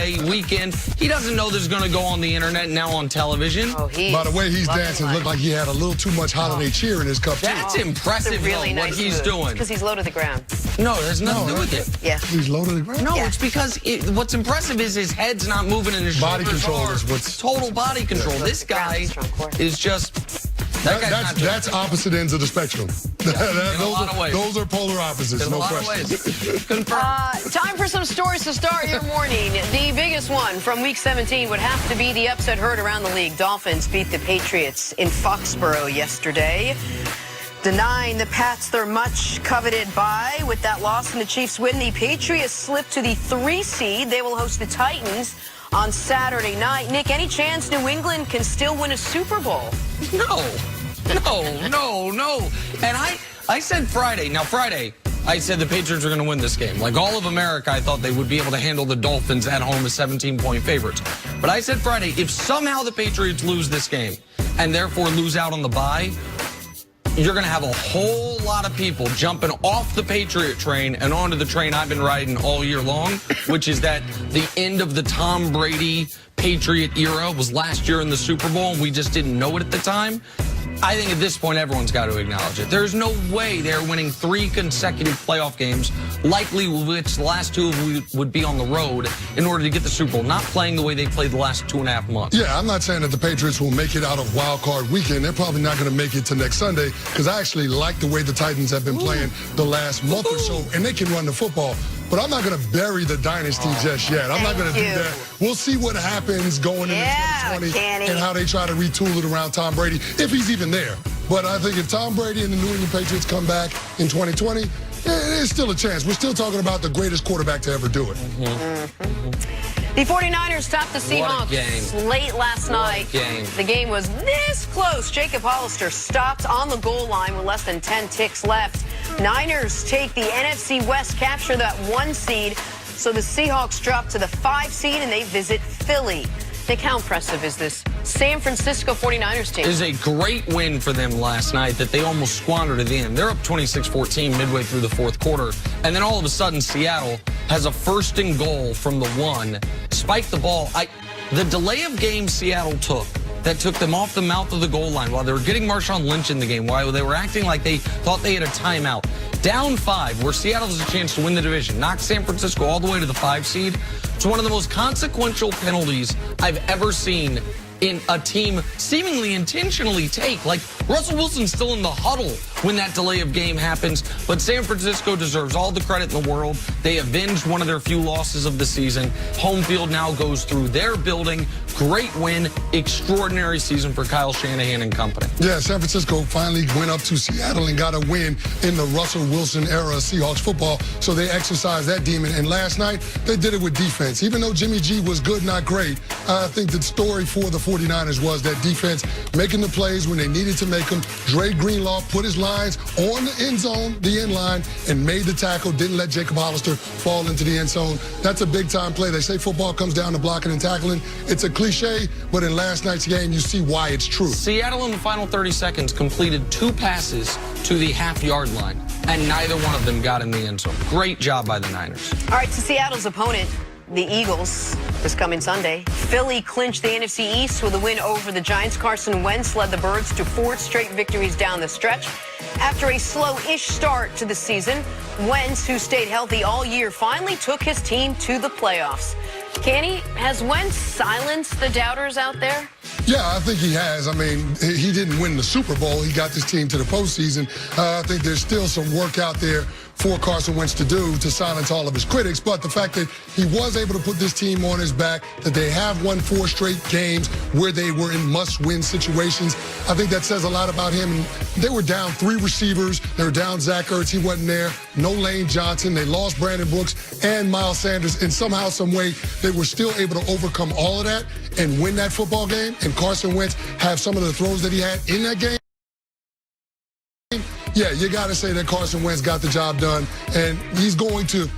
day, weekend. He doesn't know there's going to go on the internet and now on television. Oh, by the way he's dancing, looked like he had a little too much holiday cheer in his cup, too. That's impressive, really what nice he's move. doing. Because he's low to the ground. No, there's nothing to do with it. Yeah. He's low to the ground? No, Yeah. it's because what's impressive is his head's not moving and his Body shoulders control are. is what's... Total body control. This guy is just... That's opposite ends of the spectrum. Those are polar opposites, no question. Time for some stories to start your morning. The biggest one from Week 17 would have to be the upset heard around the league. Dolphins beat the Patriots in Foxborough yesterday, denying the Pats their much-coveted bye. With that loss and the Chiefs win, the Patriots slip to the 3 seed. They will host the Titans on Saturday night. Nick, any chance New England can still win a Super Bowl? No. And I said Friday. Now, Friday, I said the Patriots are going to win this game. Like all of America, I thought they would be able to handle the Dolphins at home as 17-point favorites. But I said Friday, if somehow the Patriots lose this game and therefore lose out on the bye, you're going to have a whole lot of people jumping off the Patriot train and onto the train I've been riding all year long, which is that the end of the Tom Brady Patriot era was last year in the Super Bowl, and we just didn't know it at the time. I think at this point, everyone's got to acknowledge it. There's no way they're winning 3 consecutive playoff games, likely which the last 2 would be on the road in order to get the Super Bowl, not playing the way they played the last 2.5 months. Yeah, I'm not saying that the Patriots will make it out of wild card weekend. They're probably not going to make it to next Sunday because I actually like the way the Titans have been playing the last month or so, and they can run the football. But I'm not going to bury the dynasty just yet. I'm not going to do that. We'll see what happens going into 2020 and how they try to retool it around Tom Brady, if he's even there. But I think if Tom Brady and the New England Patriots come back in 2020, there's still a chance. We're still talking about the greatest quarterback to ever do it. The 49ers topped the Seahawks late last night. The game was this close. Jacob Hollister stopped on the goal line with less than 10 ticks left. Niners take the NFC West, capture that 1 seed. So the Seahawks drop to the 5 seed and they visit Philly. Nick, how impressive is this San Francisco 49ers team? It was a great win for them last night that they almost squandered at the end. They're up 26-14 midway through the 4th quarter. And then all of a sudden, Seattle has a 1st and goal from the 1. Spiked the ball. The delay of game Seattle took that took them off the mouth of the goal line while they were getting Marshawn Lynch in the game, while they were acting like they thought they had a timeout. Down 5, where Seattle has a chance to win the division, knocked San Francisco all the way to the 5 seed. It's one of the most consequential penalties I've ever seen in a team seemingly intentionally take. Like, Russell Wilson's still in the huddle when that delay of game happens, but San Francisco deserves all the credit in the world. They avenged one of their few losses of the season. Home field now goes through their building. Great win, extraordinary season for Kyle Shanahan and company. Yeah, San Francisco finally went up to Seattle and got a win in the Russell Wilson era of Seahawks football, so they exercised that demon. And last night, they did it with defense. Even though Jimmy G was good, not great, I think the story for the 49ers was that defense making the plays when they needed to make them. Dre Greenlaw put his lines on the end zone, the end line, and made the tackle, didn't let Jacob Hollister fall into the end zone. That's a big-time play. They say football comes down to blocking and tackling. It's a cliche, but in last night's game, you see why it's true. Seattle in the final 30 seconds completed 2 passes to the half-yard line, and neither one of them got in the end zone. Great job by the Niners. All right, to Seattle's opponent, the Eagles, this coming Sunday. Philly clinched the NFC East with a win over the Giants. Carson Wentz led the Birds to 4 straight victories down the stretch. After a slow-ish start to the season, Wentz, who stayed healthy all year, finally took his team to the playoffs. Kenny, has Wentz silenced the doubters out there? Yeah, I think he has. I mean, he didn't win the Super Bowl. He got this team to the postseason. I think there's still some work out there for Carson Wentz to do to silence all of his critics. But the fact that he was able to put this team on his back, that they have won 4 straight games where they were in must-win situations, I think that says a lot about him. And they were down 3 receivers. They were down Zach Ertz. He wasn't there. No Lane Johnson. They lost Brandon Brooks and Miles Sanders. And somehow, some way, they were still able to overcome all of that and win that football game. And Carson Wentz have some of the throws that he had in that game. Yeah, you got to say that Carson Wentz got the job done, and he's going to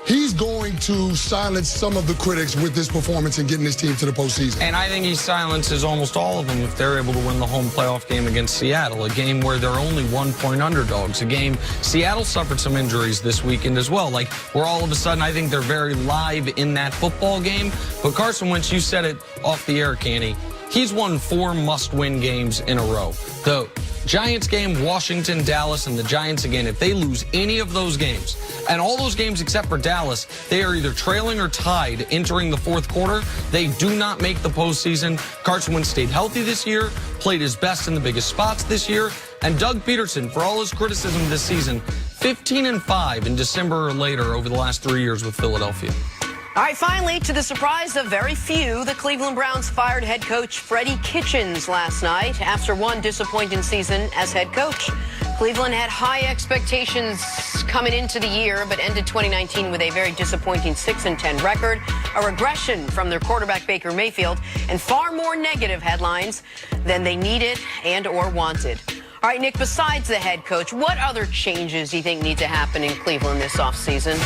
he's going to silence some of the critics with this performance and getting his team to the postseason. And I think he silences almost all of them if they're able to win the home playoff game against Seattle, a game where they're only 1-point underdogs, a game Seattle suffered some injuries this weekend as well. Like, where all of a sudden I think they're very live in that football game. But Carson Wentz, you said it off the air, Canny, he's won 4 must-win games in a row. The Giants game, Washington, Dallas, and the Giants again, if they lose any of those games, and all those games except for Dallas, they are either trailing or tied entering the fourth quarter. They do not make the postseason. Carson Wentz stayed healthy this year, played his best in the biggest spots this year, and Doug Peterson, for all his criticism this season, 15-5 in December or later over the last 3 years with Philadelphia. All right, finally, to the surprise of very few, the Cleveland Browns fired head coach Freddie Kitchens last night after one disappointing season as head coach. Cleveland had high expectations coming into the year, but ended 2019 with a very disappointing 6-10 record, a regression from their quarterback Baker Mayfield, and far more negative headlines than they needed and or wanted. All right, Nick, besides the head coach, what other changes do you think need to happen in Cleveland this offseason?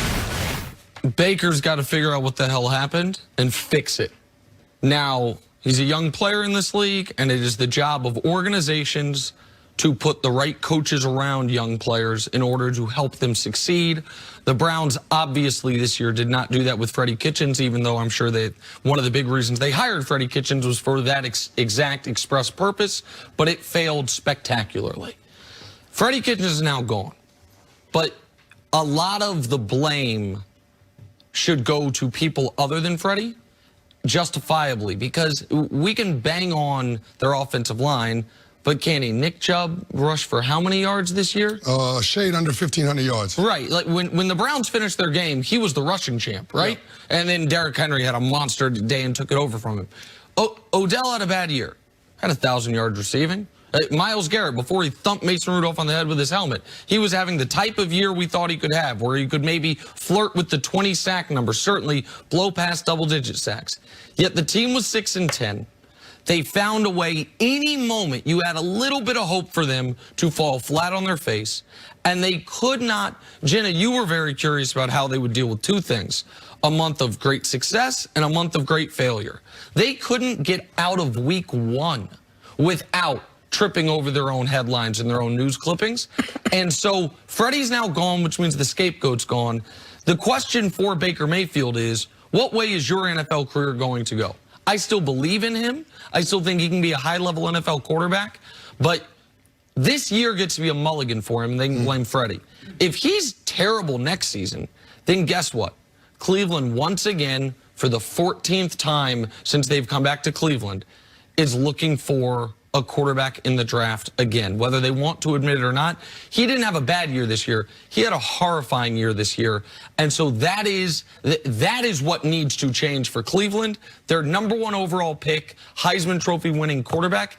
Baker's got to figure out what the hell happened and fix it. Now, he's a young player in this league, and it is the job of organizations to put the right coaches around young players in order to help them succeed. The Browns obviously this year did not do that with Freddie Kitchens, even though I'm sure that one of the big reasons they hired Freddie Kitchens was for that exact express purpose, but it failed spectacularly. Freddie Kitchens is now gone, but a lot of the blame should go to people other than Freddie, justifiably, because we can bang on their offensive line, but Canny, Nick Chubb rushed for how many yards this year? Shade under 1,500 yards. Right. Like when the Browns finished their game, he was the rushing champ, right? Yeah. And then Derrick Henry had a monster day and took it over from him. Odell had a bad year. Had 1,000 yards receiving. Myles Garrett, before he thumped Mason Rudolph on the head with his helmet, he was having the type of year we thought he could have, where he could maybe flirt with the 20-sack number, certainly blow past double-digit sacks. Yet the team was 6-10. They found a way any moment you had a little bit of hope for them to fall flat on their face, and they could not. Jenna, you were very curious about how they would deal with two things: a month of great success and a month of great failure. They couldn't get out of week 1 without tripping over their own headlines and their own news clippings. And so Freddie's now gone, which means the scapegoat's gone. The question for Baker Mayfield is, what way is your NFL career going to go? I still believe in him. I still think he can be a high-level NFL quarterback. But this year gets to be a mulligan for him, and they can blame Freddie. If he's terrible next season, then guess what? Cleveland, once again, for the 14th time since they've come back to Cleveland, is looking for a quarterback in the draft again, whether they want to admit it or not. He didn't have a bad year this year. He had a horrifying year this year. And so that is what needs to change for Cleveland. Their #1 overall pick, Heisman Trophy winning quarterback,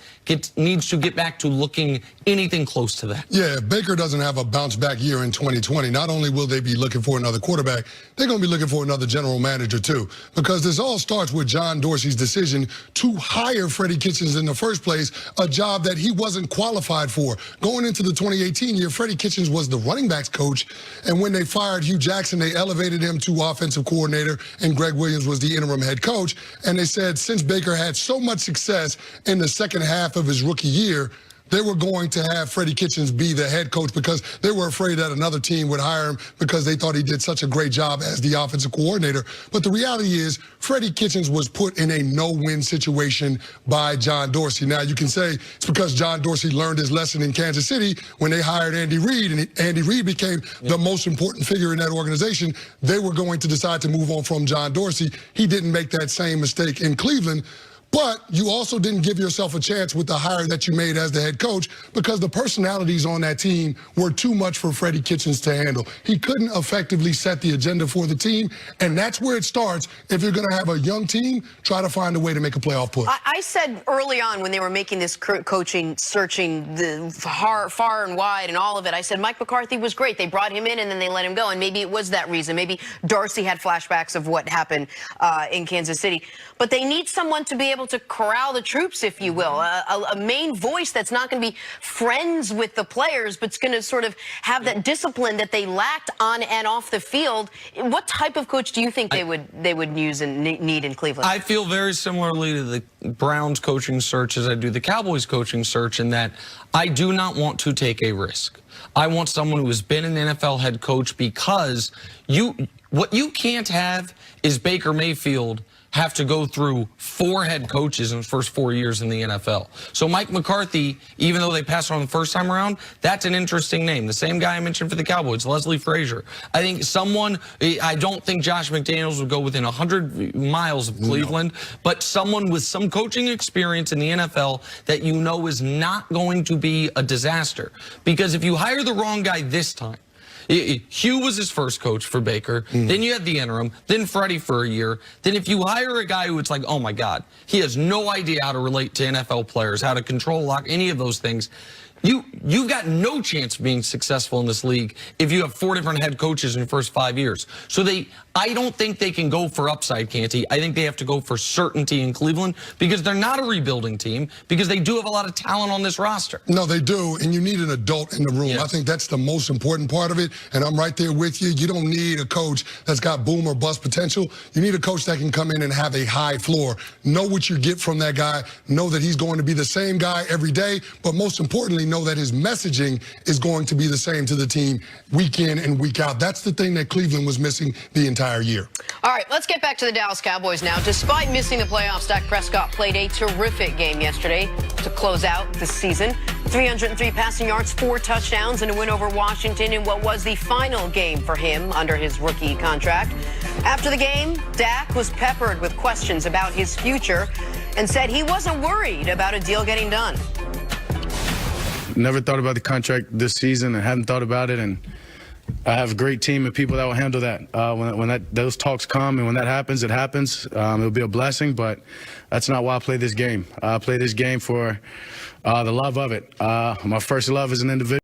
needs to get back to looking anything close to that. Yeah, if Baker doesn't have a bounce back year in 2020, not only will they be looking for another quarterback, they're going to be looking for another general manager too. Because this all starts with John Dorsey's decision to hire Freddie Kitchens in the first place, a job that he wasn't qualified for. Going into the 2018 year, Freddie Kitchens was the running backs coach, and when they fired Hugh Jackson, they elevated him to offensive coordinator, and Greg Williams was the interim head coach. And they said since Baker had so much success in the second half of his rookie year, they were going to have Freddie Kitchens be the head coach because they were afraid that another team would hire him because they thought he did such a great job as the offensive coordinator. But the reality is Freddie Kitchens was put in a no-win situation by John Dorsey. Now, you can say it's because John Dorsey learned his lesson in Kansas City when they hired Andy Reid, and Andy Reid became the most important figure in that organization. They were going to decide to move on from John Dorsey. He didn't make that same mistake in Cleveland. But you also didn't give yourself a chance with the hire that you made as the head coach because the personalities on that team were too much for Freddie Kitchens to handle. He couldn't effectively set the agenda for the team, and that's where it starts. If you're going to have a young team, try to find a way to make a playoff push. I said early on when they were making this coaching, searching the far and wide and all of it, I said Mike McCarthy was great. They brought him in and then they let him go, and maybe it was that reason. Maybe Dorsey had flashbacks of what happened in Kansas City. But they need someone to be able able to corral the troops, if you will, a main voice that's not going to be friends with the players, but it's going to sort of have that discipline that they lacked on and off the field. What type of coach do you think they would use and need in Cleveland? I feel very similarly to the Browns coaching search as I do the Cowboys coaching search, in that I do not want to take a risk. I want someone who has been an NFL head coach, because what you can't have is Baker Mayfield have to go through 4 head coaches in his first 4 years in the NFL. So Mike McCarthy, even though they passed on the first time around, that's an interesting name. The same guy I mentioned for the Cowboys, Leslie Frazier. I think I don't think Josh McDaniels would go within 100 miles of Cleveland, but someone with some coaching experience in the NFL that you know is not going to be a disaster. Because if you hire the wrong guy this time, Hugh was his first coach for Baker. Then you had the interim. Then Freddie for a year. Then if you hire a guy who it's like, oh my God, he has no idea how to relate to NFL players, how to control lock, any of those things, you've got no chance of being successful in this league if you have 4 different head coaches in your first 5 years. So I don't think they can go for upside, Canty. I think they have to go for certainty in Cleveland, because they're not a rebuilding team, because they do have a lot of talent on this roster. No, they do, and you need an adult in the room. Yes. I think that's the most important part of it, and I'm right there with you. You don't need a coach that's got boom or bust potential. You need a coach that can come in and have a high floor. Know what you get from that guy. Know that he's going to be the same guy every day, but most importantly, know that his messaging is going to be the same to the team week in and week out. That's the thing that Cleveland was missing the entire year. All right, let's get back to the Dallas Cowboys now. Despite missing the playoffs, Dak Prescott played a terrific game yesterday to close out the season. 303 passing yards, 4 touchdowns, and a win over Washington in what was the final game for him under his rookie contract. After the game, Dak was peppered with questions about his future and said he wasn't worried about a deal getting done. Never thought about the contract this season and hadn't thought about it, and I have a great team of people that will handle that. When those talks come and when that happens, it happens. It'll be a blessing, but that's not why I play this game. I play this game for the love of it. My first love as an individual.